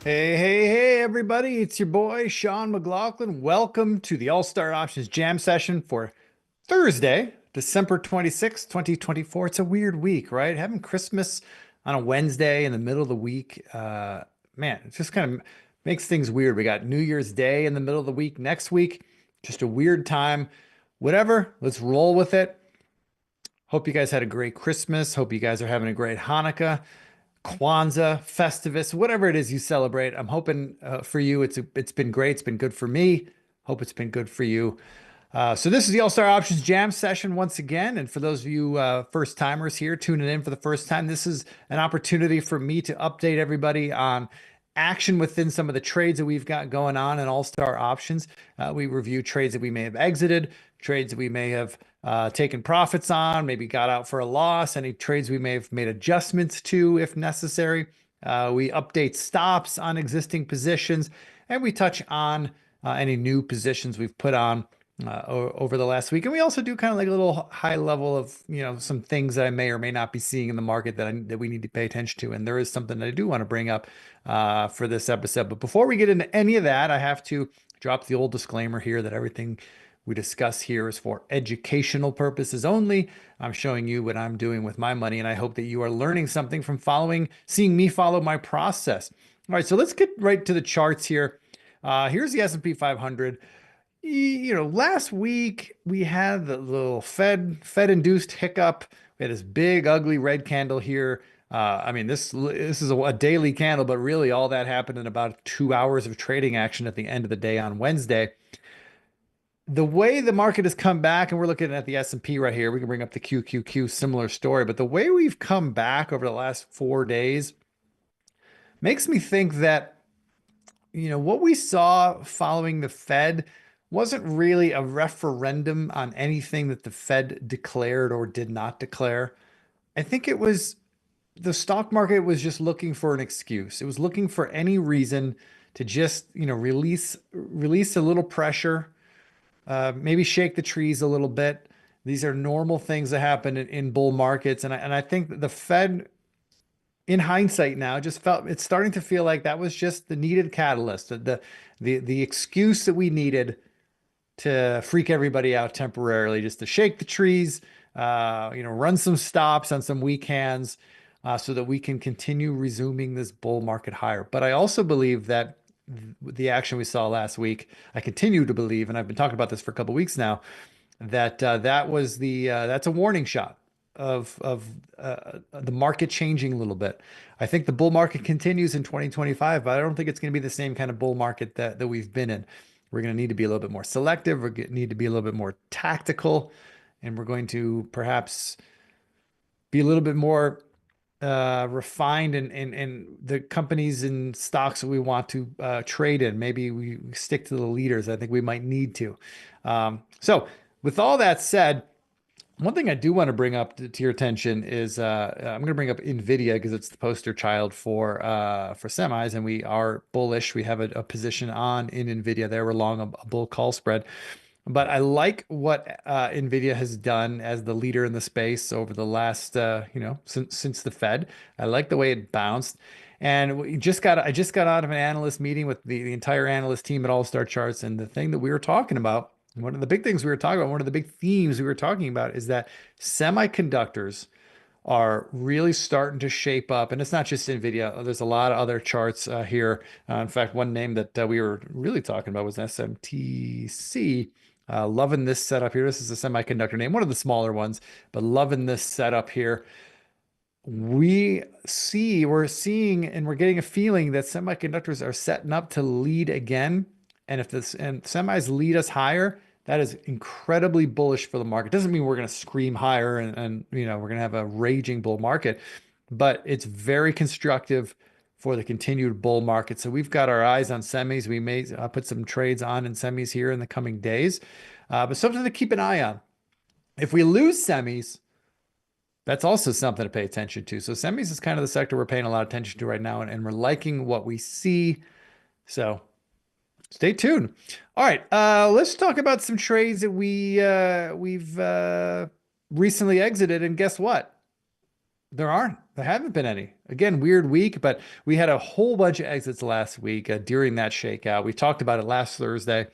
Hey, everybody. It's your boy, Sean McLaughlin. Welcome to the All-Star Options Jam session for Thursday, December 26th, 2024. It's a weird week, right? Having Christmas on a Wednesday in the middle of the week. Man, it just kind of makes things weird. We got New Year's Day in the middle of the week next week. Just a weird time. Whatever, let's roll with it. Hope you guys had a great Christmas. Hope you guys are having a great Hanukkah. Kwanzaa, Festivus, whatever it is you celebrate. I'm hoping for you it's been great. It's been good for me. Hope it's been good for you. So this is the All-Star Options Jam session once again. And for those of you first timers here tuning in for the first time, this is an opportunity for me to update everybody on action within some of the trades that we've got going on in All-Star Options. We review trades that we may have exited, trades that we may have taken profits on, maybe got out for a loss, any trades we may have made adjustments to if necessary. We update stops on existing positions, and we touch on any new positions we've put on over the last week. And we also do kind of like a little high level of, some things that I may or may not be seeing in the market that we need to pay attention to. And there is something that I do want to bring up for this episode. But before we get into any of that, I have to drop the old disclaimer here that everything we discuss here is for educational purposes only. I'm showing you what I'm doing with my money, and I hope that you are learning something from seeing me follow my process. All right, so let's get right to the charts here. Here's the S&P 500. Last week we had the little Fed-induced hiccup. We had this big, ugly red candle here. I mean, this is a daily candle, but really all that happened in about 2 hours of trading action at the end of the day on Wednesday. The way the market has come back, and we're looking at the S&P right here. We can bring up the QQQ, similar story, but the way we've come back over the last 4 days makes me think that, what we saw following the Fed wasn't really a referendum on anything that the Fed declared or did not declare. I think it was the stock market was just looking for an excuse. It was looking for any reason to just, release a little pressure, maybe shake the trees a little bit. These are normal things that happen in bull markets. And I think that the Fed, in hindsight now, just felt it's starting to feel like that was just the needed catalyst, the excuse that we needed to freak everybody out temporarily, just to shake the trees, run some stops on some weak hands, so that we can continue resuming this bull market higher. But I also believe that the action we saw last week, I continue to believe, and I've been talking about this for a couple of weeks now, that that's a warning shot of the market changing a little bit. I think the bull market continues in 2025, but I don't think it's going to be the same kind of bull market that we've been in. We're going to need to be a little bit more selective. We're going to need to be a little bit more tactical, and we're going to perhaps be a little bit more refined in the companies and stocks that we want to trade in. Maybe we stick to the leaders. I think we might need to. So with all that said, one thing I do want to bring up to your attention is I'm going to bring up NVIDIA because it's the poster child for semis, and we are bullish. We have a position on in NVIDIA there. We're long a bull call spread. But I like what NVIDIA has done as the leader in the space over the last, since the Fed. I like the way it bounced. And I just got out of an analyst meeting with the entire analyst team at All Star Charts. And the thing that we were talking about, one of the big things we were talking about, one of the big themes we were talking about is that semiconductors are really starting to shape up. And it's not just NVIDIA. There's a lot of other charts here. In fact, one name that we were really talking about was SMTC. Loving this setup here. This is a semiconductor name, one of the smaller ones, but loving this setup here. We're seeing, and we're getting a feeling that semiconductors are setting up to lead again. And if semis lead us higher, that is incredibly bullish for the market. Doesn't mean we're going to scream higher and we're going to have a raging bull market, but it's very constructive for the continued bull market. So we've got our eyes on semis. We may put some trades on in semis here in the coming days, but something to keep an eye on. If we lose semis, that's also something to pay attention to. So semis is kind of the sector we're paying a lot of attention to right now, and we're liking what we see. So stay tuned. All right, let's talk about some trades that we've recently exited, and guess what? There haven't been any. again, weird week, but we had a whole bunch of exits last week during that shakeout. We talked about it last Thursday.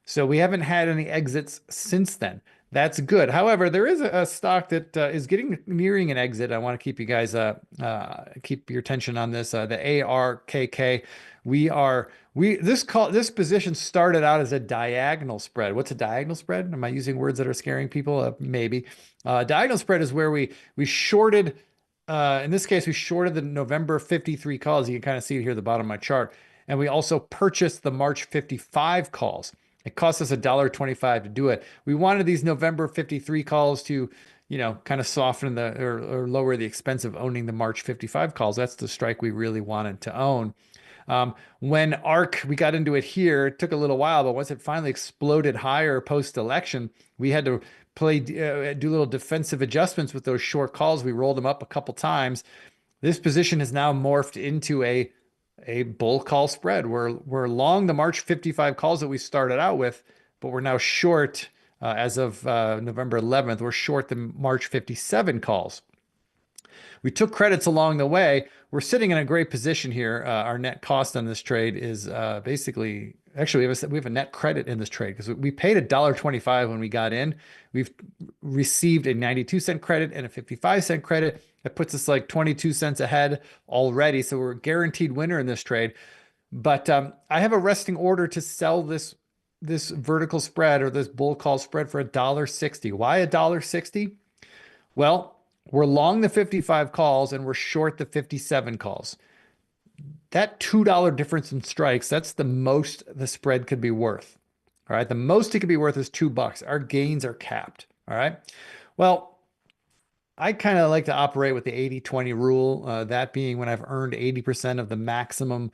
So we haven't had any exits since then. That's good. However, there is a stock that is getting nearing an exit. I want to keep you guys keep your attention on this. The ARKK. This position started out as a diagonal spread. What's a diagonal spread? Am I using words that are scaring people? Maybe. Diagonal spread is where we shorted. In this case, we shorted the November 53 calls. You can kind of see it here at the bottom of my chart. And we also purchased the March 55 calls. It cost us $1.25 to do it. We wanted these November 53 calls to, kind of soften or lower the expense of owning the March 55 calls. That's the strike we really wanted to own. When ARK, we got into it here, it took a little while, but once it finally exploded higher post-election, we had to do little defensive adjustments with those short calls. We rolled them up a couple times. This position has now morphed into a bull call spread. We're long the March 55 calls that we started out with, but we're now short as of November 11th. We're short the March 57 calls. We took credits along the way. We're sitting in a great position here. Our net cost on this trade is basically, actually, we have a net credit in this trade because we paid $1.25 when we got in. We've received a 92-cent credit and a 55-cent credit. That puts us like 22 cents ahead already. So we're a guaranteed winner in this trade. But I have a resting order to sell this vertical spread or this bull call spread for $1.60. Why $1.60? Well, we're long the 55 calls and we're short the 57 calls. That $2 difference in strikes, that's the most the spread could be worth. All right. The most it could be worth is $2. Our gains are capped. All right. Well, I kind of like to operate with the 80-20 rule. That being when I've earned 80% of the maximum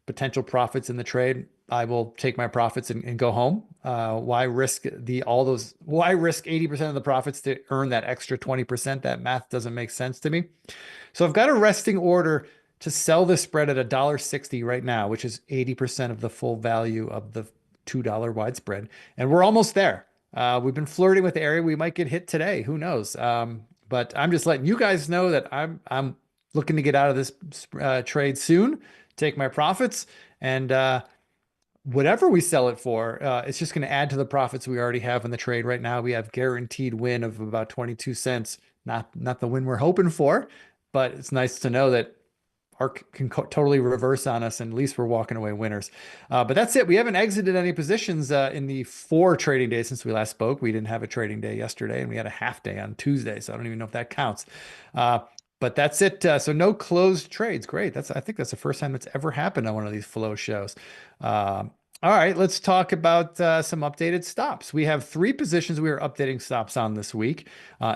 potential profits in the trade, I will take my profits and go home. Why risk why risk 80% of the profits to earn that extra 20%? That math doesn't make sense to me. So I've got a resting order to sell this spread at $1.60 right now, which is 80% of the full value of the $2 wide spread. And we're almost there. We've been flirting with the area. We might get hit today. Who knows? But I'm just letting you guys know that I'm looking to get out of this trade soon, take my profits, and whatever we sell it for, it's just going to add to the profits we already have in the trade right now. We have guaranteed win of about 22 cents. Not the win we're hoping for, but it's nice to know that ARK can totally reverse on us, and at least we're walking away winners. But that's it. We haven't exited any positions in the 4 trading days since we last spoke. We didn't have a trading day yesterday, and we had a half day on Tuesday, so I don't even know if that counts. But that's it. So no closed trades. Great. I think that's the first time that's ever happened on one of these flow shows. All right, let's talk about some updated stops. We have 3 positions we are updating stops on this week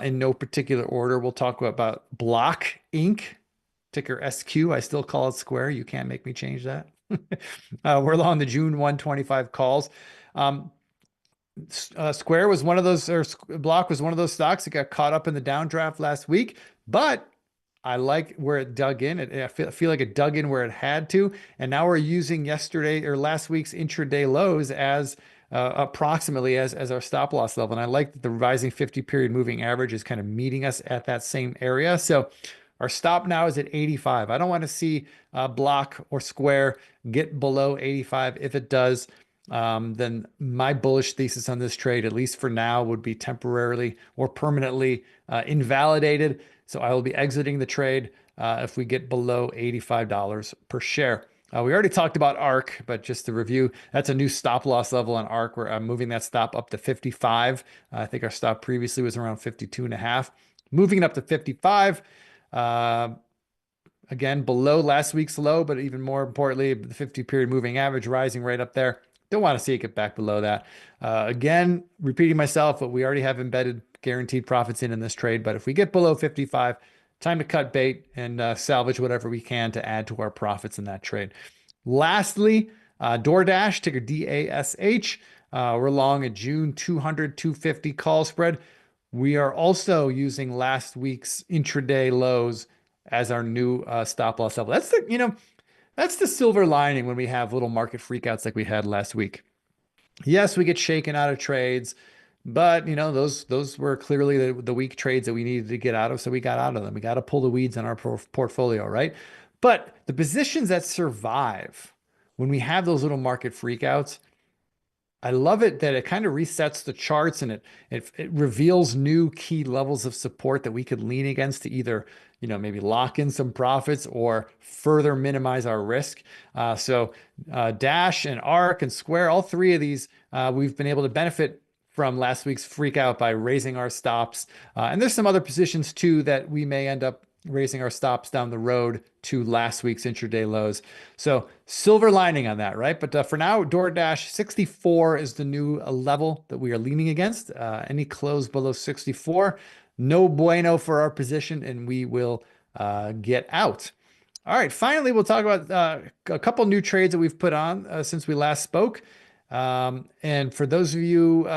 in no particular order. We'll talk about Block Inc., ticker SQ. I still call it Square. You can't make me change that. We're long the June 125 calls. Square was one of those, or Block was one of those stocks that got caught up in the downdraft last week, but I like where it dug in. I feel like it dug in where it had to. And now we're using yesterday or last week's intraday lows as approximately as our stop loss level. And I like that the rising 50 period moving average is kind of meeting us at that same area. So our stop now is at 85. I don't want to see Block or Square get below 85. If it does, then my bullish thesis on this trade, at least for now, would be temporarily or permanently invalidated. So I will be exiting the trade if we get below $85 per share. We already talked about ARK, but just to review, that's a new stop loss level on ARK where I'm moving that stop up to 55. I think our stop previously was around 52.5. Moving it up to 55. Again, below last week's low, but even more importantly, the 50 period moving average rising right up there. Don't want to see it get back below that. Again, repeating myself, but we already have embedded guaranteed profits in this trade. But if we get below 55, time to cut bait and salvage whatever we can to add to our profits in that trade. Lastly, DoorDash, ticker DASH. We're long a June 200-250 call spread. We are also using last week's intraday lows as our new stop loss level. That's the silver lining when we have little market freakouts like we had last week. Yes, we get shaken out of trades. But those were clearly the weak trades that we needed to get out of, so we got out of them. We got to pull the weeds in our portfolio, right? But the positions that survive when we have those little market freakouts, I love it that it kind of resets the charts and it reveals new key levels of support that we could lean against to either, maybe lock in some profits or further minimize our risk. Dash and Arc and Square, all three of these, we've been able to benefit from last week's freak out by raising our stops. And there's some other positions too that we may end up raising our stops down the road to last week's intraday lows. So silver lining on that, right? But for now, DoorDash 64 is the new level that we are leaning against. Any close below 64, no bueno for our position, and we will get out. All right, finally, we'll talk about a couple new trades that we've put on since we last spoke. And for those of you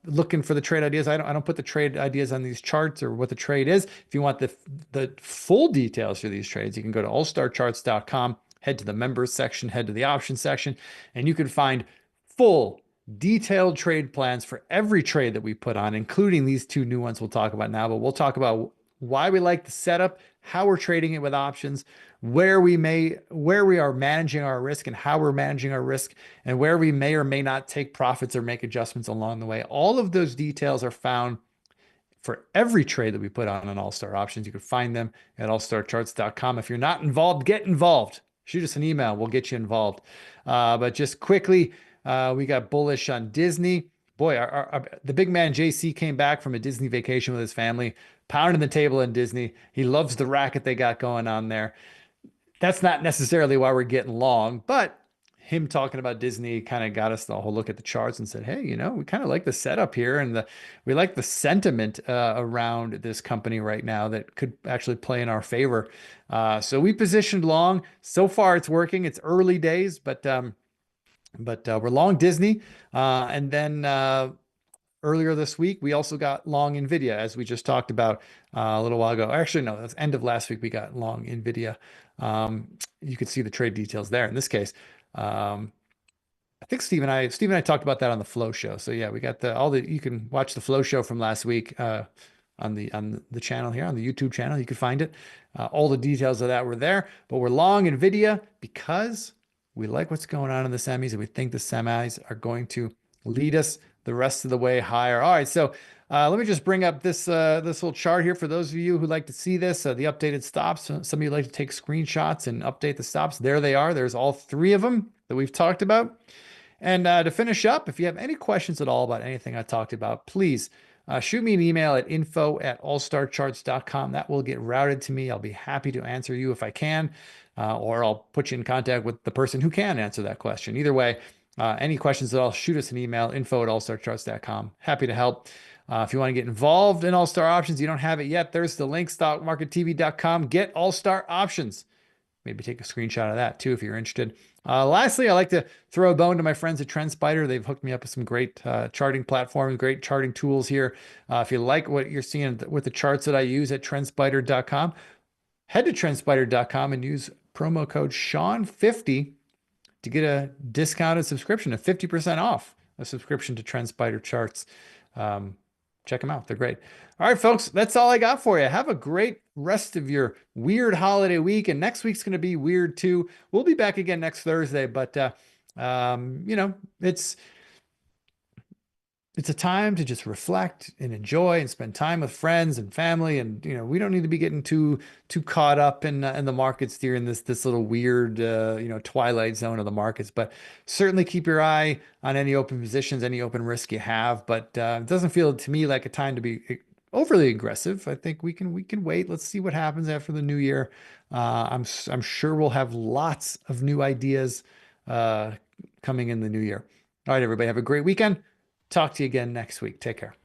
looking for the trade ideas, I don't put the trade ideas on these charts or what the trade is. If you want the full details for these trades, you can go to allstarcharts.com, head to the members section, head to the options section, and you can find full detailed trade plans for every trade that we put on, including these two new ones we'll talk about now. But we'll talk about why we like the setup, how we're trading it with options, where we are managing our risk and how we're managing our risk, and where we may or may not take profits or make adjustments along the way. All of those details are found for every trade that we put on All Star Options. You can find them at allstarcharts.com. If you're not involved, get involved. Shoot us an email. We'll get you involved. But just quickly, we got bullish on Disney. Boy, the big man JC came back from a Disney vacation with his family, pounding the table in Disney. He loves the racket they got going on there. That's not necessarily why we're getting long, but him talking about Disney kind of got us the whole look at the charts and said, hey, we kind of like the setup here and we like the sentiment around this company right now that could actually play in our favor. So we positioned long. So far, it's working. It's early days, but we're long Disney. And then earlier this week, we also got long NVIDIA, as we just talked about a little while ago. Actually, no, that's end of last week. We got long NVIDIA. You could see the trade details there. In this case, I think Steve and I talked about that on the Flow Show. So yeah, we got you can watch the Flow Show from last week on the channel here, on the YouTube channel. You can find it. All the details of that were there. But we're long NVIDIA because we like what's going on in the semis, and we think the semis are going to lead us the rest of the way higher. All right, so let me just bring up this little chart here for those of you who like to see this, the updated stops. Some of you like to take screenshots and update the stops. There they are. There's all three of them that we've talked about. And to finish up, if you have any questions at all about anything I talked about, please shoot me an email at info@allstarcharts.com. That will get routed to me. I'll be happy to answer you if I can, or I'll put you in contact with the person who can answer that question. Either way, any questions at all, shoot us an email, info@allstarcharts.com. Happy to help. If you want to get involved in All Star Options, you don't have it yet, there's the link, stockmarkettv.com. Get All Star Options. Maybe take a screenshot of that too if you're interested. Lastly, I like to throw a bone to my friends at TrendSpider. They've hooked me up with some great charting platforms, great charting tools here. If you like what you're seeing with the charts that I use at TrendSpider.com, head to TrendSpider.com and use promo code Sean50 to get a discounted subscription of 50% off a subscription to TrendSpider charts. Check them out. They're great. All right, folks, that's all I got for you. Have a great rest of your weird holiday week. And next week's going to be weird too. We'll be back again next Thursday, but it's a time to just reflect and enjoy and spend time with friends and family. And, we don't need to be getting too caught up in the markets during this little weird, twilight zone of the markets, but certainly keep your eye on any open positions, any open risk you have. But it doesn't feel to me like a time to be overly aggressive. I think we can wait. Let's see what happens after the new year. I'm sure we'll have lots of new ideas coming in the new year. All right, everybody, have a great weekend. Talk to you again next week. Take care.